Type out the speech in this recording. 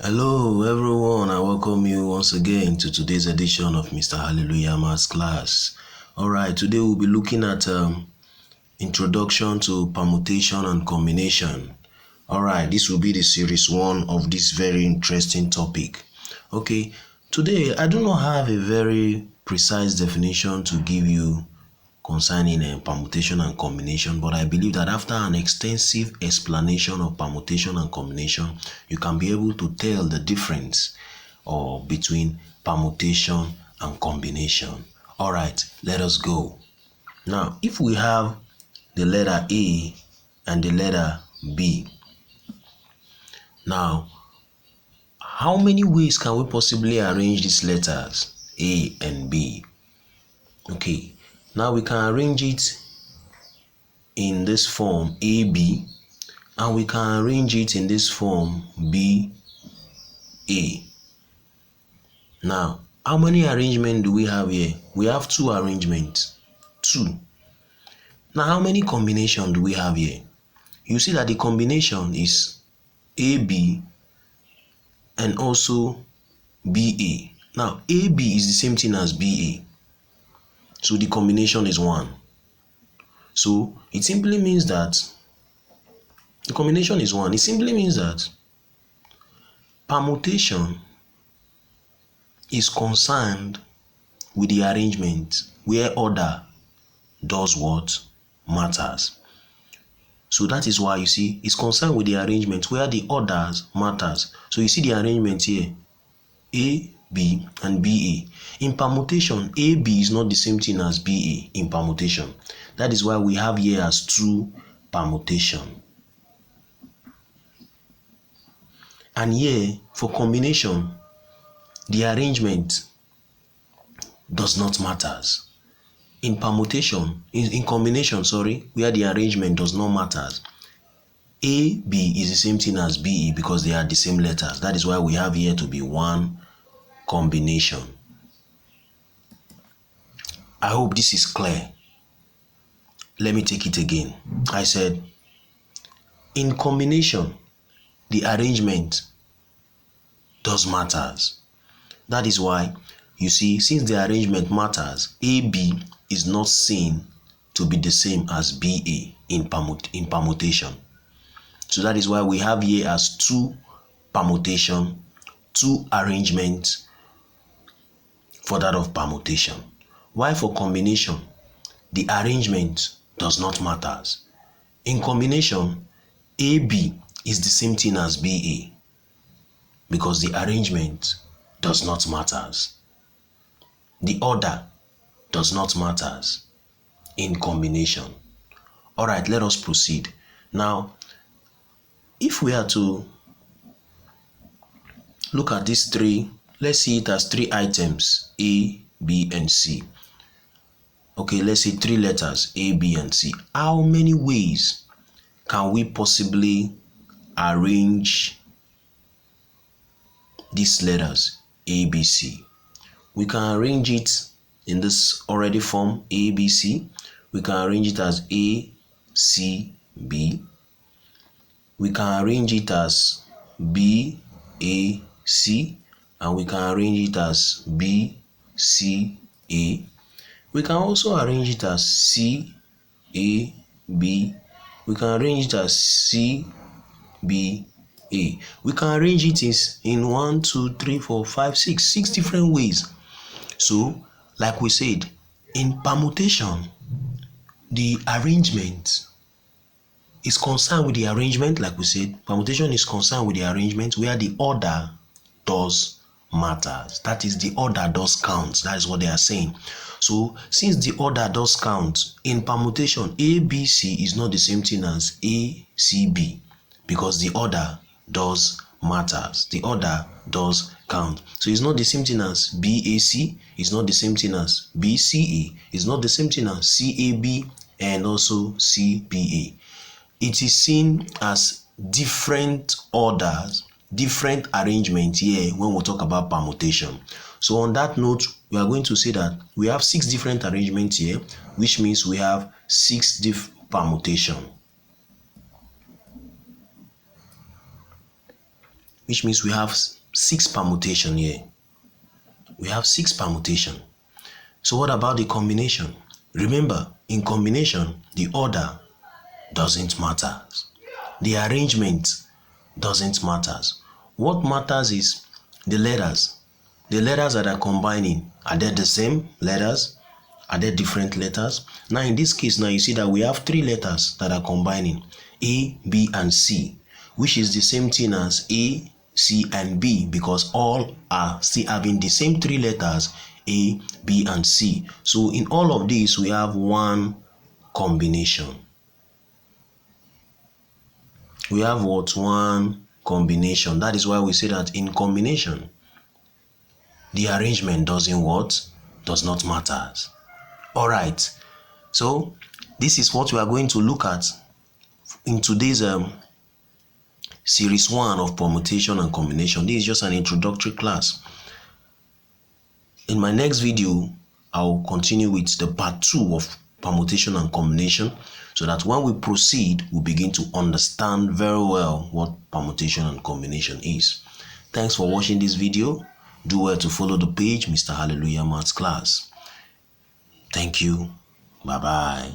Hello everyone, I welcome you once again to today's edition of Mr. Hallelujah Maths class. Alright, today we'll be looking at introduction to permutation and combination. Alright, this will be the series 1 of this very interesting topic. Okay, today I do not have a very precise definition to give you concerning permutation and combination, but I believe that after an extensive explanation of permutation and combination, you can be able to tell the difference between permutation and combination. All right, let us go. Now, if we have the letter A and the letter B, now how many ways can we possibly arrange these letters A and B? Okay, now we can arrange it in this form AB, and we can arrange it in this form BA. Now, how many arrangements do we have here? We have two arrangements. Two. Now, how many combinations do we have here? You see that the combination is AB and also BA. Now, AB is the same thing as BA. So the combination is 1. So it simply means that the combination is 1. It simply means that permutation is concerned with the arrangement where order does what matters. So that is why you see it's concerned with the arrangement where the orders matters. So you see the arrangement here, A, B and BA. In permutation, AB is not the same thing as BA in permutation. That is why we have here as true permutation. And here for combination, the arrangement does not matters. In permutation, in combination, where the arrangement does not matters, AB is the same thing as BE because they are the same letters. That is why we have here to be one combination. I hope this is clear. Let me take it again. I said, in combination, the arrangement does matters. That is why you see, since the arrangement matters, AB is not seen to be the same as BA in permutation. So that is why we have here as two permutation, two arrangements for that of permutation. While for combination, the arrangement does not matters. In combination, AB is the same thing as BA because the arrangement does not matters. The order does not matters in combination. All right, let us proceed. Now, if we are to look at these three, let's see it as three items, A, B, and C. Okay, let's say three letters, A, B, and C. How many ways can we possibly arrange these letters, A, B, C? We can arrange it in this already form, A, B, C. We can arrange it as A, C, B. We can arrange it as B, A, C. And we can arrange it as B, C, A. We can also arrange it as C, A, B. We can arrange it as C, B, A. We can arrange it in 1, 2, 3, 4, 5, 6 different ways. So, like we said, in permutation, the arrangement is concerned with the arrangement, like we said. Permutation is concerned with the arrangement where the order does matters. That is, the order does count. That is what they are saying. So, since the order does count, in permutation, A, B, C is not the same thing as A, C, B because the order does matters. The order does count. So it's not the same thing as BAC, it's not the same thing as BCA, it's not the same thing as CAB and also CBA. It is seen as different orders, different arrangements here when we talk about permutation. So on that note, we are going to say that we have 6 different arrangements here, which means we have 6 different permutation. which means we have 6 permutation here. We have 6 permutation. So what about the combination? Remember, in combination, the order doesn't matter. The arrangement doesn't matter. What matters is the letters. The letters that are combining, are they the same letters? Are there different letters? Now in this case, now you see that we have 3 letters that are combining, A, B, and C, which is the same thing as A, C, and B, because all are still having the same 3 letters, A, B, and C. So in all of these, we have one combination. We have what? One combination. That is why we say that in combination, the arrangement doesn't what? Does not matter. Alright, so this is what we are going to look at in today's series 1 of permutation and combination. This is just an introductory class. In my next video, I'll continue with the part 2 of permutation and combination, so that when we proceed, we'll begin to understand very well what permutation and combination is. Thanks for watching this video. Do well to follow the page, Mr. Hallelujah Maths Class. Thank you. Bye-bye.